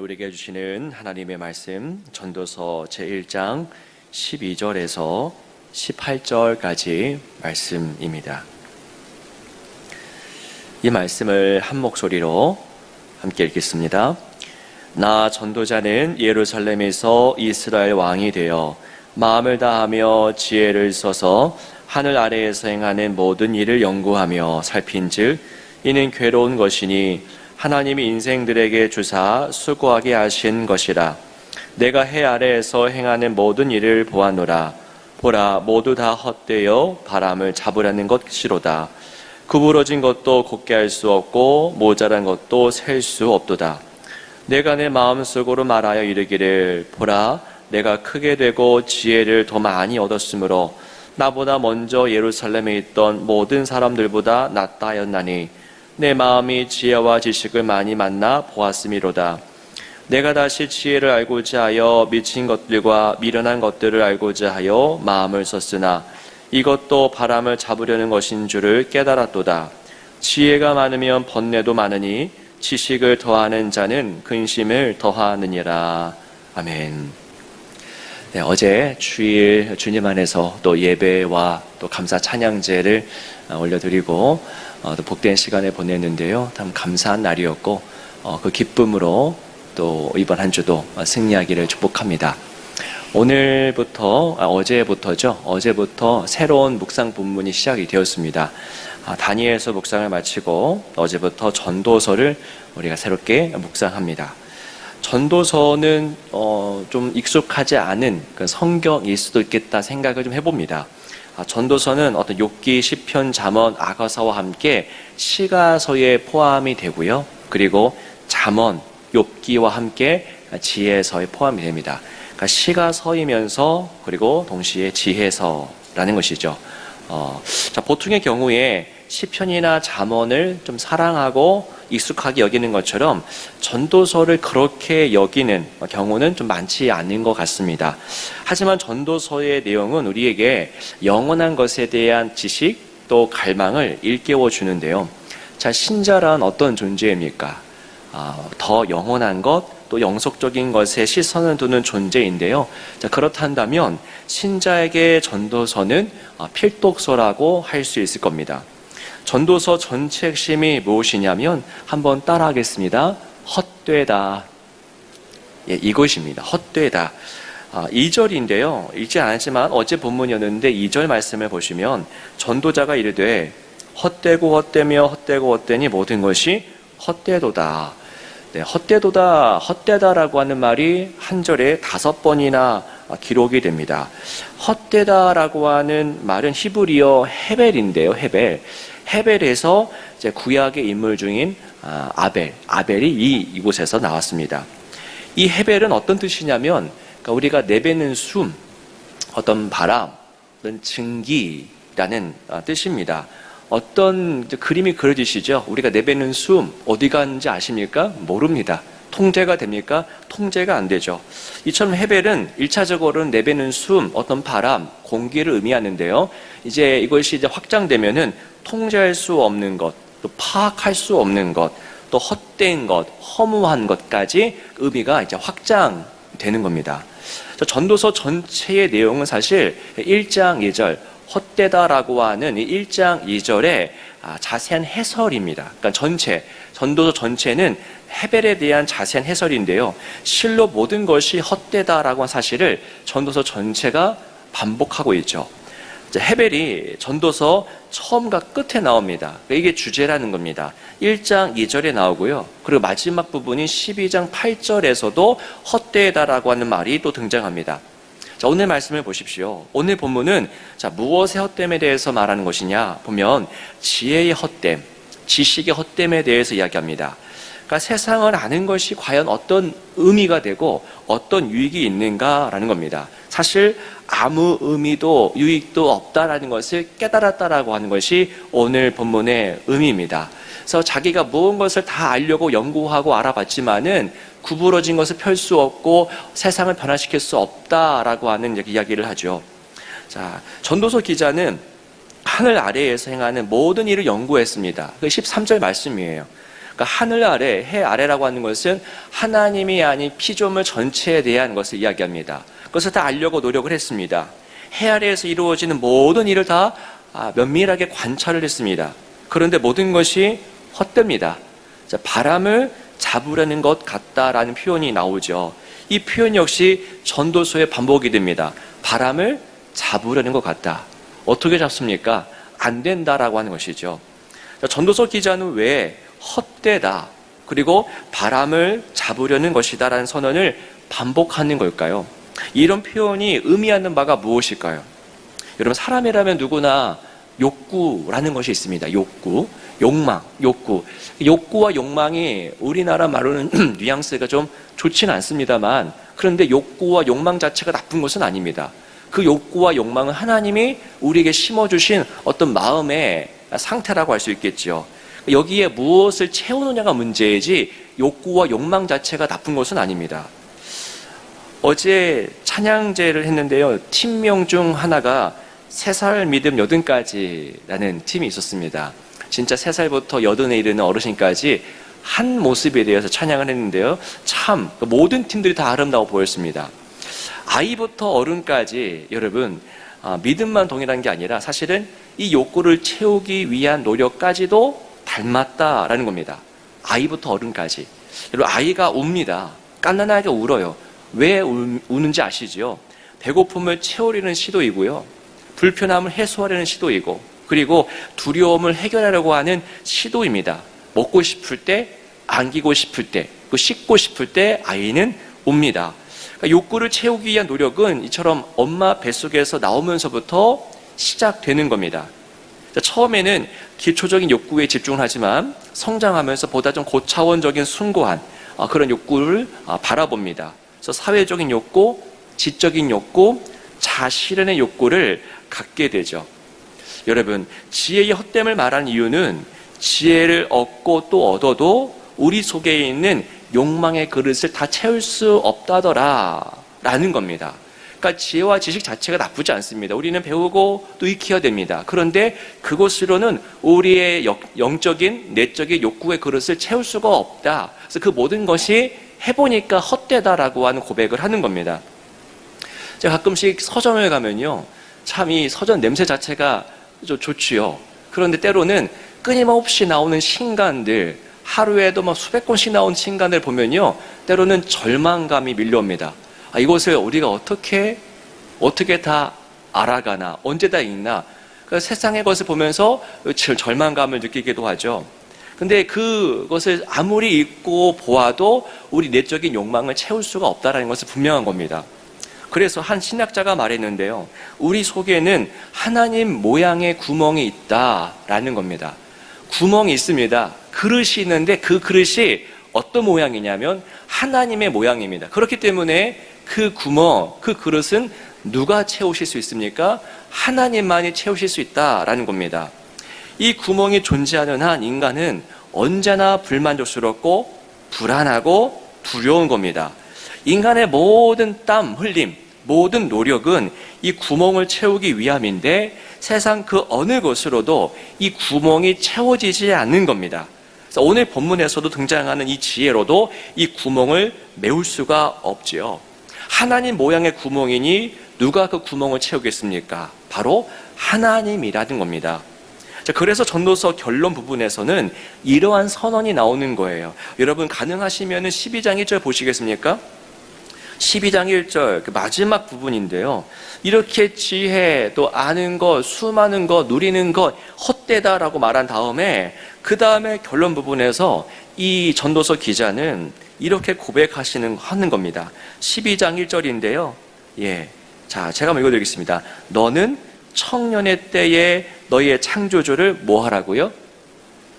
우리에게 주시는 하나님의 말씀 전도서 제1장 12절에서 18절까지 말씀입니다. 이 말씀을 한 목소리로 함께 읽겠습니다. 나 전도자는 예루살렘에서 이스라엘 왕이 되어 마음을 다하며 지혜를 써서 하늘 아래에서 행하는 모든 일을 연구하며 살핀즉 이는 괴로운 것이니 하나님이 인생들에게 주사 수고하게 하신 것이라. 내가 해 아래에서 행하는 모든 일을 보았노라. 보라, 모두 다 헛되어 바람을 잡으려는 것이로다. 구부러진 것도 곧게 할 수 없고 모자란 것도 셀 수 없도다. 내가 내 마음속으로 말하여 이르기를 보라, 내가 크게 되고 지혜를 더 많이 얻었으므로 나보다 먼저 예루살렘에 있던 모든 사람들보다 낫다 하였나니 내 마음이 지혜와 지식을 많이 만나 보았음이로다. 내가 다시 지혜를 알고자 하여 미친 것들과 미련한 것들을 알고자 하여 마음을 썼으나 이것도 바람을 잡으려는 것인 줄을 깨달았도다. 지혜가 많으면 번뇌도 많으니 지식을 더하는 자는 근심을 더하느니라. 아멘. 네, 어제 주일 주님 안에서 또 예배와 또 감사 찬양제를 올려드리고 또 복된 시간을 보냈는데요. 참 감사한 날이었고 그 기쁨으로 또 이번 한 주도 승리하기를 축복합니다. 어제부터 새로운 묵상 본문이 시작이 되었습니다. 다니엘서 묵상을 마치고 어제부터 전도서를 우리가 새롭게 묵상합니다. 전도서는 좀 익숙하지 않은 그 성경일 수도 있겠다 생각을 좀 해봅니다. 전도서는 어떤 욥기, 시편, 잠언, 아가서와 함께 시가서에 포함이 되고요. 그리고 잠언, 욥기와 함께 지혜서에 포함이 됩니다. 그러니까 시가서이면서 그리고 동시에 지혜서라는 것이죠. 보통의 경우에 시편이나 잠언을 좀 사랑하고 익숙하게 여기는 것처럼 전도서를 그렇게 여기는 경우는 좀 많지 않은 것 같습니다. 하지만 전도서의 내용은 우리에게 영원한 것에 대한 지식 또 갈망을 일깨워 주는데요. 자, 신자란 어떤 존재입니까? 더 영원한 것, 또 영속적인 것에 시선을 두는 존재인데요. 자, 그렇다면 신자에게 전도서는 필독서라고 할 수 있을 겁니다. 전도서 전체 핵심이 무엇이냐면 한번 따라하겠습니다. 헛되다. 예, 이것입니다. 헛되다. 2절인데요. 읽지 않았지만 어제 본문이었는데 2절 말씀을 보시면 전도자가 이르되 헛되고 헛되며 헛되고 헛되니 모든 것이 헛되도다. 네, 헛되다라고 하는 말이 한 절에 5번이나 기록이 됩니다. 헛되다라고 하는 말은 히브리어 헤벨인데요. 헤벨에서 이제 구약의 인물 중인 아벨이 이곳에서 나왔습니다. 이 헤벨은 어떤 뜻이냐면, 그러니까 우리가 내뱉는 숨, 어떤 바람, 어떤 증기라는 뜻입니다. 어떤 그림이 그려지시죠? 우리가 내뱉는 숨 어디 가는지 아십니까? 모릅니다. 통제가 됩니까? 통제가 안 되죠. 이처럼 헤벨은 1차적으로는 내뱉는 숨, 어떤 바람, 공기를 의미하는데요. 이것이 확장되면은 통제할 수 없는 것, 또 파악할 수 없는 것, 또 헛된 것, 허무한 것까지 의미가 확장되는 겁니다. 전도서 전체의 내용은 사실 1장 2절 헛되다라고 하는 이 1장 2절의 자세한 해설입니다. 그러니까 전도서 전체는 헤벨에 대한 자세한 해설인데요. 실로 모든 것이 헛되다라고 하는 사실을 전도서 전체가 반복하고 있죠. 헤벨이 전도서 처음과 끝에 나옵니다. 이게 주제라는 겁니다. 1장 2절에 나오고요. 그리고 마지막 부분인 12장 8절에서도 헛되다라고 하는 말이 또 등장합니다. 자, 오늘 말씀을 보십시오. 오늘 본문은 무엇의 헛됨에 대해서 말하는 것이냐 보면 지혜의 헛됨, 지식의 헛됨에 대해서 이야기합니다. 그러니까 세상을 아는 것이 과연 어떤 의미가 되고 어떤 유익이 있는가라는 겁니다. 사실 아무 의미도 유익도 없다라는 것을 깨달았다라고 하는 것이 오늘 본문의 의미입니다. 그래서 자기가 모든 것을 다 알려고 연구하고 알아봤지만은 구부러진 것을 펼 수 없고 세상을 변화시킬 수 없다라고 하는 이야기를 하죠. 자, 전도서 기자는 하늘 아래에서 행하는 모든 일을 연구했습니다. 그 13절 말씀이에요. 그러니까 하늘 아래, 해 아래라고 하는 것은 하나님이 아닌 피조물 전체에 대한 것을 이야기합니다. 그것을 다 알려고 노력을 했습니다. 해 아래에서 이루어지는 모든 일을 다 면밀하게 관찰을 했습니다. 그런데 모든 것이 헛됩니다. 바람을 잡으려는 것 같다라는 표현이 나오죠. 이 표현 역시 전도서의 반복이 됩니다. 바람을 잡으려는 것 같다. 어떻게 잡습니까? 안 된다라고 하는 것이죠. 전도서 기자는 왜 헛되다, 그리고 바람을 잡으려는 것이다 라는 선언을 반복하는 걸까요? 이런 표현이 의미하는 바가 무엇일까요? 여러분, 사람이라면 누구나 욕구라는 것이 있습니다. 욕구, 욕망, 욕구. 욕구와 욕망이 우리나라 말로는 뉘앙스가 좀 좋지는 않습니다만, 그런데 욕구와 욕망 자체가 나쁜 것은 아닙니다. 그 욕구와 욕망은 하나님이 우리에게 심어주신 어떤 마음의 상태라고 할 수 있겠죠. 여기에 무엇을 채우느냐가 문제이지 욕구와 욕망 자체가 나쁜 것은 아닙니다. 어제 찬양제를 했는데요. 팀명 중 하나가 3살 믿음 여든까지라는 팀이 있었습니다. 진짜 3살부터 80에 이르는 어르신까지 한 모습에 대해서 찬양을 했는데요. 참 모든 팀들이 다 아름다워 보였습니다. 아이부터 어른까지 여러분, 믿음만 동일한 게 아니라 사실은 이 욕구를 채우기 위한 노력까지도 닮았다라는 겁니다. 아이부터 어른까지. 여러분, 아이가 웁니다. 깐난하게 울어요. 왜 우는지 아시죠? 배고픔을 채우려는 시도이고요, 불편함을 해소하려는 시도이고, 그리고 두려움을 해결하려고 하는 시도입니다. 먹고 싶을 때, 안기고 싶을 때, 씻고 싶을 때 아이는 웁니다. 그러니까 욕구를 채우기 위한 노력은 이처럼 엄마 뱃속에서 나오면서부터 시작되는 겁니다. 처음에는 기초적인 욕구에 집중을 하지만 성장하면서 보다 좀 고차원적인 숭고한 그런 욕구를 바라봅니다. 그래서 사회적인 욕구, 지적인 욕구, 자실현의 욕구를 갖게 되죠. 여러분, 지혜의 헛됨을 말한 이유는 지혜를 얻고 또 얻어도 우리 속에 있는 욕망의 그릇을 다 채울 수 없다더라 라는 겁니다. 그러니까 지혜와 지식 자체가 나쁘지 않습니다. 우리는 배우고 또 익혀야 됩니다. 그런데 그것으로는 우리의 영적인, 내적인 욕구의 그릇을 채울 수가 없다. 그래서 그 모든 것이 해보니까 헛되다라고 하는 고백을 하는 겁니다. 제가 가끔씩 서점에 가면요, 참 이 서점 냄새 자체가 좀 좋지요. 그런데 때로는 끊임없이 나오는 신간들, 하루에도 막 수백 권씩 나온 신간을 보면요, 때로는 절망감이 밀려옵니다. 이것을 우리가 어떻게 다 알아가나, 언제 다 읽나. 그러니까 세상의 것을 보면서 절망감을 느끼기도 하죠. 근데 그것을 아무리 읽고 보아도 우리 내적인 욕망을 채울 수가 없다는 것은 분명한 겁니다. 그래서 한 신학자가 말했는데요, 우리 속에는 하나님 모양의 구멍이 있다라는 겁니다. 구멍이 있습니다. 그릇이 있는데 그 그릇이 어떤 모양이냐면 하나님의 모양입니다. 그렇기 때문에 그 구멍, 그 그릇은 누가 채우실 수 있습니까? 하나님만이 채우실 수 있다라는 겁니다. 이 구멍이 존재하는 한 인간은 언제나 불만족스럽고 불안하고 두려운 겁니다. 인간의 모든 땀, 흘림, 모든 노력은 이 구멍을 채우기 위함인데 세상 그 어느 것으로도 이 구멍이 채워지지 않는 겁니다. 그래서 오늘 본문에서도 등장하는 이 지혜로도 이 구멍을 메울 수가 없지요. 하나님 모양의 구멍이니 누가 그 구멍을 채우겠습니까? 바로 하나님이라는 겁니다. 그래서 전도서 결론 부분에서는 이러한 선언이 나오는 거예요. 여러분, 가능하시면 12장 1절 보시겠습니까? 12장 1절 그 마지막 부분인데요, 이렇게 지혜, 또 아는 것, 수많은 것, 누리는 것 헛되다라고 말한 다음에 그 다음에 결론 부분에서 이 전도서 기자는 이렇게 하는 겁니다. 12장 1절인데요. 자, 제가 한번 읽어드리겠습니다. 너는 청년의 때에 너희의 창조주를 뭐 하라고요?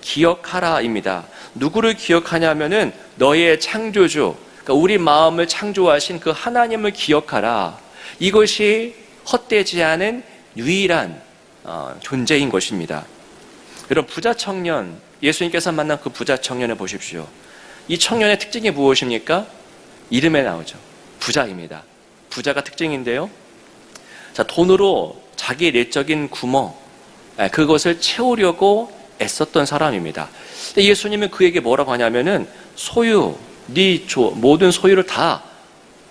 기억하라입니다. 누구를 기억하냐면은 너희의 창조주, 그러니까 우리 마음을 창조하신 그 하나님을 기억하라. 이것이 헛되지 않은 유일한 존재인 것입니다. 여러분, 부자 청년, 예수님께서 만난 그 부자 청년을 보십시오. 이 청년의 특징이 무엇입니까? 이름에 나오죠. 부자입니다. 부자가 특징인데요, 자, 돈으로 자기 내적인 구멍, 그것을 채우려고 애썼던 사람입니다. 근데 예수님은 그에게 뭐라고 하냐면은 모든 소유를 다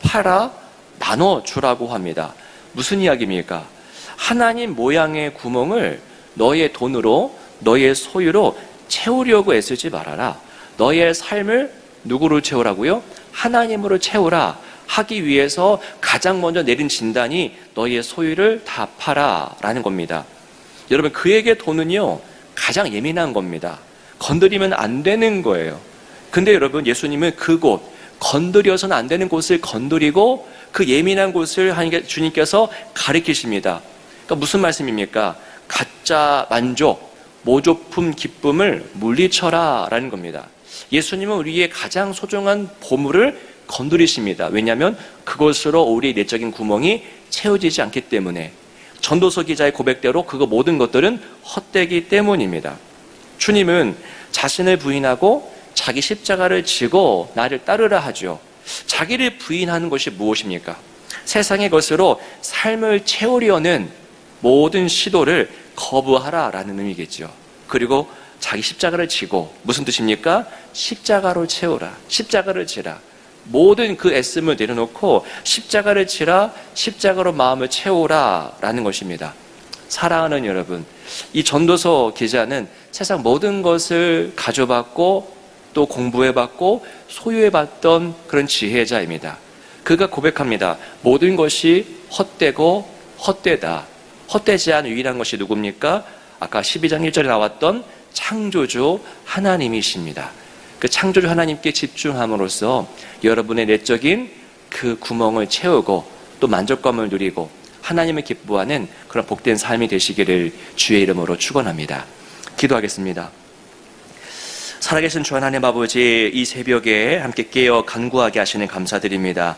팔아 나눠주라고 합니다. 무슨 이야기입니까? 하나님 모양의 구멍을 너의 돈으로, 너의 소유로 채우려고 애쓰지 말아라. 너의 삶을 누구로 채우라고요? 하나님으로 채우라 하기 위해서 가장 먼저 내린 진단이 너의 소유를 다 팔아 라는 겁니다. 여러분, 그에게 돈은요 가장 예민한 겁니다. 건드리면 안 되는 거예요. 근데 여러분, 예수님은 그곳, 건드려서는 안 되는 곳을 건드리고 그 예민한 곳을 주님께서 가리키십니다. 그러니까 무슨 말씀입니까? 가짜 만족, 모조품 기쁨을 물리쳐라 라는 겁니다. 예수님은 우리의 가장 소중한 보물을 건드리십니다. 왜냐하면 그것으로 우리의 내적인 구멍이 채워지지 않기 때문에. 전도서 기자의 고백대로 그 모든 것들은 헛되기 때문입니다. 주님은 자신을 부인하고 자기 십자가를 지고 나를 따르라 하죠. 자기를 부인하는 것이 무엇입니까? 세상의 것으로 삶을 채우려는 모든 시도를 거부하라라는 의미겠죠. 그리고 자기 십자가를 지고, 무슨 뜻입니까? 십자가로 채우라, 십자가를 지라. 모든 그 애씀을 내려놓고 십자가를 지라, 십자가로 마음을 채우라 라는 것입니다. 사랑하는 여러분, 이 전도서 기자는 세상 모든 것을 가져봤고 또 공부해봤고 소유해봤던 그런 지혜자입니다. 그가 고백합니다. 모든 것이 헛되고 헛되다. 헛되지 않은 유일한 것이 누굽니까? 아까 12장 1절에 나왔던 창조주 하나님이십니다. 그 창조주 하나님께 집중함으로써 여러분의 내적인 그 구멍을 채우고 또 만족감을 누리고 하나님을 기뻐하는 그런 복된 삶이 되시기를 주의 이름으로 축원합니다. 기도하겠습니다. 살아계신 주 하나님 아버지, 이 새벽에 함께 깨어 간구하게 하시는 감사드립니다.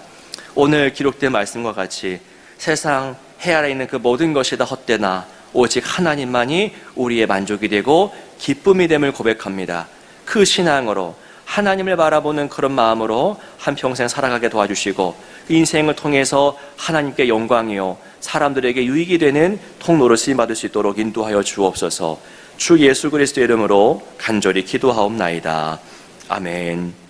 오늘 기록된 말씀과 같이 세상 해 아래 있는 그 모든 것이 다 헛되나 오직 하나님만이 우리의 만족이 되고 기쁨이 됨을 고백합니다. 그 신앙으로 하나님을 바라보는 그런 마음으로 한평생 살아가게 도와주시고 인생을 통해서 하나님께 영광이요 사람들에게 유익이 되는 통로를 쓰임받을 수 있도록 인도하여 주옵소서. 주 예수 그리스도의 이름으로 간절히 기도하옵나이다. 아멘.